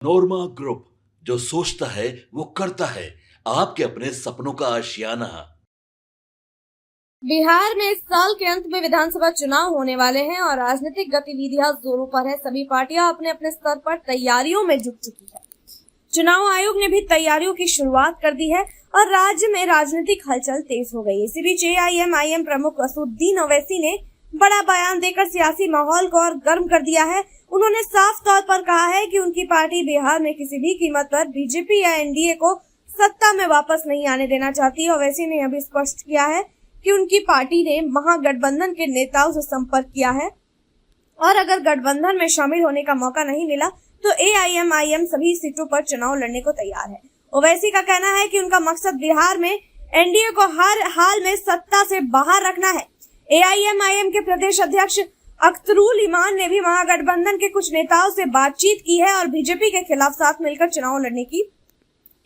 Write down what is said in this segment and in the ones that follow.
नोरमा group, जो सोचता है वो करता है। आपके अपने सपनों का आशियाना। बिहार में इस साल के अंत में विधानसभा चुनाव होने वाले हैं और राजनीतिक गतिविधियां जोरों पर है। सभी पार्टियां अपने अपने स्तर पर तैयारियों में जुट चुकी है। चुनाव आयोग ने भी तैयारियों की शुरुआत कर दी है और राज्य में राजनीतिक हलचल तेज हो गई। इसी बीच एआईएमआईएम प्रमुख असदुद्दीन ओवैसी ने बड़ा बयान देकर सियासी माहौल को और गर्म कर दिया है। उन्होंने साफ तौर पर कहा है कि उनकी पार्टी बिहार में किसी भी कीमत पर बीजेपी या एनडीए को सत्ता में वापस नहीं आने देना चाहती। ओवैसी ने यह भी स्पष्ट किया है कि उनकी पार्टी ने महागठबंधन के नेताओं से संपर्क किया है और अगर गठबंधन में शामिल होने का मौका नहीं मिला तो एआईएमआईएम सभी सीटों पर चुनाव लड़ने को तैयार है। ओवैसी का कहना है कि उनका मकसद बिहार में एनडीए को हर हाल में सत्ता से बाहर रखना है। एआईएमआईएम के प्रदेश अध्यक्ष अख्तरुल इमान ने भी महागठबंधन के कुछ नेताओं से बातचीत की है और बीजेपी के खिलाफ साथ मिलकर चुनाव लड़ने की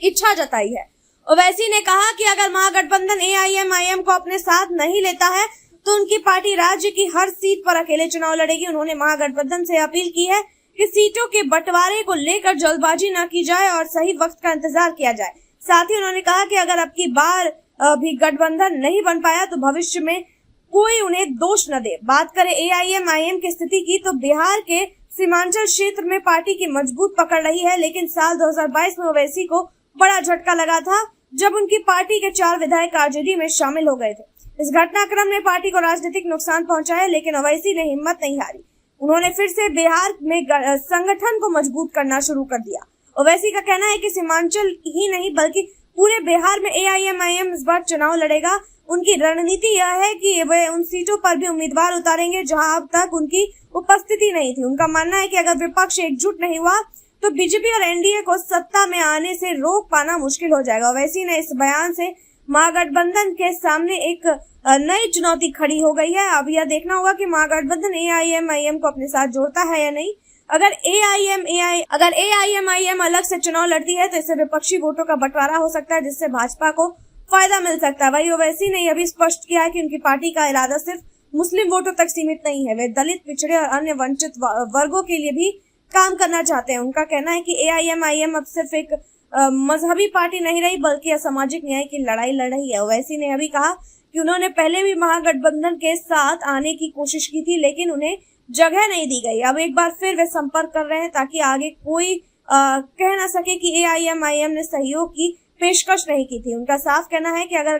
इच्छा जताई है। ओवैसी ने कहा कि अगर महागठबंधन एआईएमआईएम को अपने साथ नहीं लेता है तो उनकी पार्टी राज्य की हर सीट पर अकेले चुनाव लड़ेगी। उन्होंने महागठबंधन से अपील की है कि सीटों के बंटवारे को लेकर जल्दबाजी न की जाए और सही वक्त का इंतजार किया जाए। साथ ही उन्होंने कहा कि अगर अब की बार भी गठबंधन नहीं बन पाया तो भविष्य में कोई उन्हें दोष न दे। बात करें एआईएमआईएम की स्थिति की तो बिहार के सीमांचल क्षेत्र में पार्टी की मजबूत पकड़ रही है, लेकिन साल 2022 में ओवैसी को बड़ा झटका लगा था जब उनकी पार्टी के 4 विधायक आरजेडी में शामिल हो गए थे। इस घटनाक्रम ने पार्टी को राजनीतिक नुकसान पहुंचा है, लेकिन ओवैसी ने हिम्मत नहीं हारी। उन्होंने फिर से बिहार में संगठन को मजबूत करना शुरू कर दिया। ओवैसी का कहना है कि सीमांचल ही नहीं बल्कि पूरे बिहार में एआईएमआईएम इस बार चुनाव लड़ेगा। उनकी रणनीति यह है कि वे उन सीटों पर भी उम्मीदवार उतारेंगे जहां अब तक उनकी उपस्थिति नहीं थी। उनका मानना है कि अगर विपक्ष एकजुट नहीं हुआ तो बीजेपी और एनडीए को सत्ता में आने से रोक पाना मुश्किल हो जाएगा। ओवैसी ने इस बयान से महागठबंधन के सामने एक नई चुनौती खड़ी हो गई है। अब यह देखना होगा कि महागठबंधन एआईएमआईएम को अपने साथ जोड़ता है या नहीं। अगर एआईएमआईएम अलग से चुनाव लड़ती है तो इससे विपक्षी वोटों का बंटवारा हो सकता है, जिससे भाजपा को फायदा मिल सकता है। वही ओवैसी ने यह भी स्पष्ट किया है कि उनकी पार्टी का इरादा सिर्फ मुस्लिम वोटों तक सीमित नहीं है, वे दलित, पिछड़े और अन्य वंचित वर्गों के लिए भी काम करना चाहते हैं। उनका कहना है कि एआईएमआईएम अब सिर्फ एक मजहबी पार्टी नहीं रही बल्कि असामाजिक न्याय की लड़ाई लड़ रही है। ओवैसी ने अभी कहा कि उन्होंने पहले भी महागठबंधन के साथ आने की कोशिश की थी, लेकिन उन्हें जगह नहीं दी गई। अब एक बार फिर वे संपर्क कर रहे हैं ताकि आगे कोई कह ना सके कि एआईएमआईएम ने सहयोग की पेशकश नहीं की थी। उनका साफ कहना है कि अगर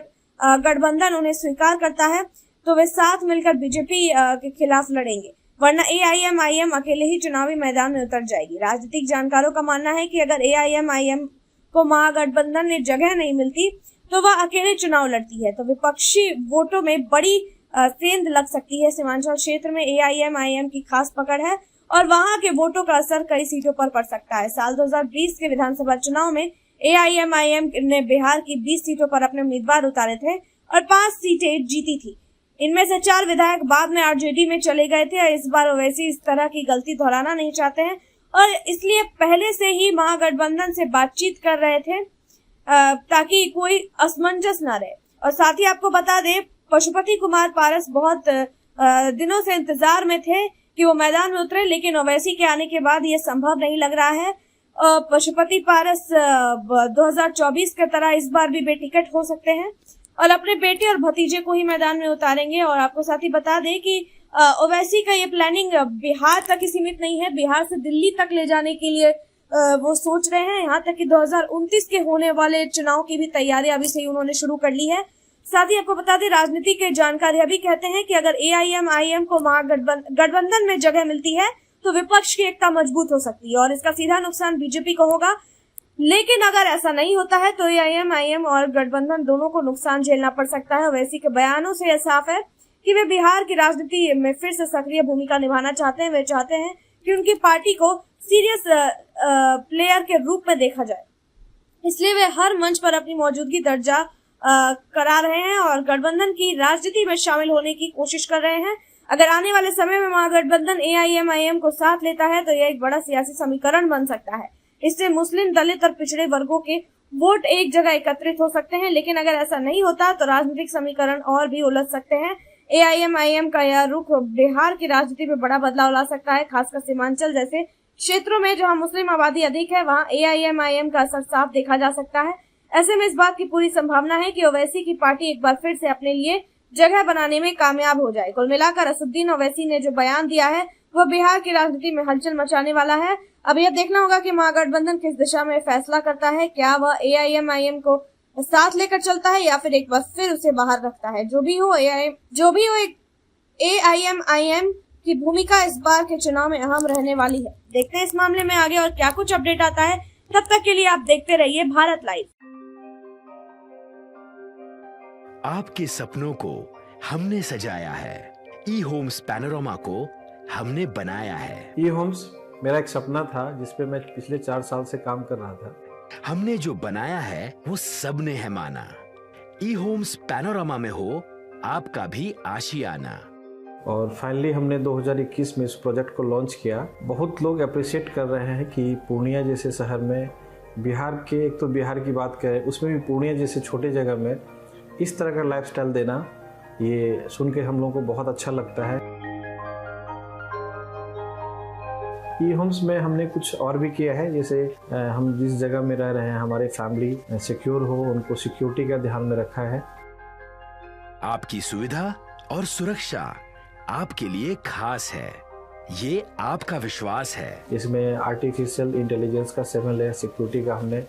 गठबंधन उन्हें स्वीकार करता है तो वे साथ मिलकर बीजेपी के खिलाफ लड़ेंगे, वरना एआईएमआईएम अकेले ही चुनावी मैदान में उतर जाएगी। राजनीतिक जानकारों का मानना है कि अगर एआईएमआईएम को महागठबंधन में जगह नहीं मिलती तो वह अकेले चुनाव लड़ती है तो विपक्षी वोटों में बड़ी सेंध लग सकती है। सीमांचल क्षेत्र में एआईएमआईएम की खास पकड़ है और वहां के वोटों का असर कई सीटों पर पड़ सकता है। साल 2020 के विधानसभा चुनाव में एआईएमआईएम ने बिहार की 20 सीटों पर अपने उम्मीदवार उतारे थे और 5 सीटें जीती थी। इनमें से 4 विधायक बाद में आरजेडी में चले गए थे। इस बार ओवैसी इस तरह की गलती दोहराना नहीं चाहते हैं और इसलिए पहले से ही महागठबंधन से बातचीत कर रहे थे ताकि कोई असमंजस न रहे। और साथ ही आपको बता दें, पशुपति कुमार पारस बहुत दिनों से इंतजार में थे कि वो मैदान में उतरे, लेकिन ओवैसी के आने के बाद ये संभव नहीं लग रहा है। पशुपति पारस 2024 की तरह इस बार भी बेटिकट हो सकते हैं और अपने बेटे और भतीजे को ही मैदान में उतारेंगे। और आपको साथ ही बता दें कि ओवैसी का ये प्लानिंग बिहार तक ही सीमित नहीं है, बिहार से दिल्ली तक ले जाने के लिए वो सोच रहे हैं। यहाँ तक कि 2029 के होने वाले चुनाव की भी तैयारी अभी से ही उन्होंने शुरू कर ली है। साथ ही आपको बता दें, राजनीति के जानकार अभी कहते हैं कि अगर एआईएमआईएम को गठबंधन में जगह मिलती है तो विपक्ष की एकता मजबूत हो सकती है और इसका सीधा नुकसान बीजेपी को होगा। लेकिन अगर ऐसा नहीं होता है तो एआईएमआईएम और गठबंधन दोनों को नुकसान झेलना पड़ सकता है। ओवैसी के बयानों से यह साफ है कि वे बिहार की राजनीति में फिर से सक्रिय भूमिका निभाना चाहते हैं। वे चाहते हैं कि उनकी पार्टी को सीरियस प्लेयर के रूप में देखा जाए, इसलिए वे हर मंच पर अपनी मौजूदगी दर्जा करा रहे हैं और गठबंधन की राजनीति में शामिल होने की कोशिश कर रहे हैं। अगर आने वाले समय में महागठबंधन एआईएमआईएम को साथ लेता है तो यह एक बड़ा सियासी समीकरण बन सकता है। इससे मुस्लिम, दलित और पिछड़े वर्गों के वोट एक जगह एकत्रित हो सकते हैं। लेकिन अगर ऐसा नहीं होता तो राजनीतिक समीकरण और भी उलझ सकते हैं। एआईएमआईएम का यह रुख बिहार की राजनीति में बड़ा बदलाव ला सकता है, खासकर सीमांचल जैसे क्षेत्रों में जहां मुस्लिम आबादी अधिक है वहां AIMIM का असर साफ देखा जा सकता है। ऐसे में इस बात की पूरी संभावना है कि ओवैसी की पार्टी एक बार फिर से अपने लिए जगह बनाने में कामयाब हो जाए। कुल मिलाकर असदुद्दीन ओवैसी ने जो बयान दिया है वह बिहार की राजनीति में हलचल मचाने वाला है। अब यह देखना होगा कि महागठबंधन किस दिशा में फैसला करता है, क्या वह AIMIM को साथ लेकर चलता है या फिर एक बार फिर उसे बाहर रखता है। जो भी हो AIMIM की भूमिका इस बार के चुनाव में अहम रहने वाली है। देखते हैं इस मामले में आगे और क्या कुछ अपडेट आता है। तब तक के लिए आप देखते रहिए भारत लाइव। आपके सपनों को हमने सजाया है, ई-होम्स पैनोरमा को हमने बनाया है। ई-होम्स मेरा एक सपना था जिस पे मैं पिछले 4 साल से काम कर रहा था। हमने जो बनाया है वो सबने है माना। ई-होम्स पैनोरमा में हो आपका भी आशियाना। और फाइनली हमने 2021 में इस प्रोजेक्ट को लॉन्च किया। बहुत लोग अप्रिशिएट कर रहे हैं कि पूर्णिया जैसे शहर में, बिहार के, एक तो बिहार की बात करें उसमें भी पूर्णिया जैसे छोटे जगह में इस तरह का लाइफस्टाइल देना, ये सुन के हम लोगों को बहुत अच्छा लगता है। ई-होम्स में हमने कुछ और भी किया है, जैसे हम जिस जगह में रह रहे हैं हमारे फैमिली सिक्योर हो, उनको सिक्योरिटी का ध्यान में रखा है। आपकी सुविधा और सुरक्षा आपके लिए खास है, ये आपका विश्वास है। इसमें आर्टिफिशियल इंटेलिजेंस का 7 लेयर सिक्योरिटी का हमने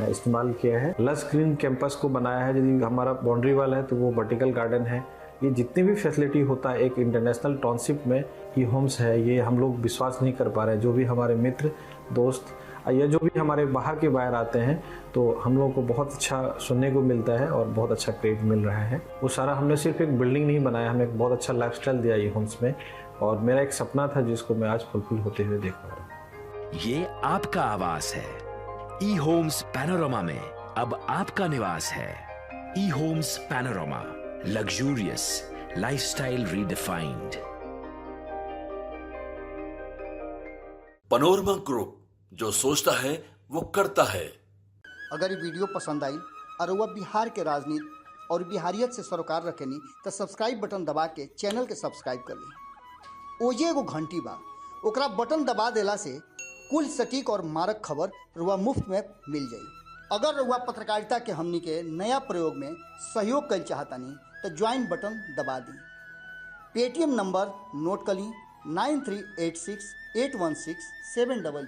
इस्तेमाल किया है। लस ग्रीन कैंपस को बनाया है। यदि हमारा बाउंड्री वाल है तो वो वर्टिकल गार्डन है। ये जितनी भी फैसिलिटी होता है एक इंटरनेशनल टाउनशिप में ई-होम्स है, ये हम लोग विश्वास नहीं कर पा रहे हैं। जो भी हमारे मित्र दोस्त या जो भी हमारे बाहर के बाहर आते हैं तो हम लोगों को बहुत अच्छा सुनने को मिलता है और बहुत अच्छा क्रेडिट मिल रहा है। वो सारा हमने सिर्फ एक बिल्डिंग नहीं बनाया, हमें एक बहुत अच्छा लाइफस्टाइल दिया ई-होम्स में, और मेरा एक सपना था जिसको मैं आज फुलफिल होते हुए देख पा रहा हूँ। ये आपका आवास है। ई-होम्स पैनोरमा में अब आपका निवास है। E homes panorama, luxurious lifestyle redefined. Panorama group, जो सोचता है वो करता है। अगर ये वीडियो पसंद आई और वह बिहार के राजनीति और बिहारियत से सरोकार रखेनी तो सब्सक्राइब बटन दबा के चैनल के सब्सक्राइब कर ली। ओजे एगो घंटी बा, ओकरा बटन दबा देला से कुल सटीक और मारक खबर रुआ मुफ्त में मिल जाई। अगर रुआ पत्रकारिता के हमनी के नया प्रयोग में सहयोग कर चाहतानी तो ज्वाइन बटन दबा दी। पेटीएम नंबर नोट कर ली 9386 816 700।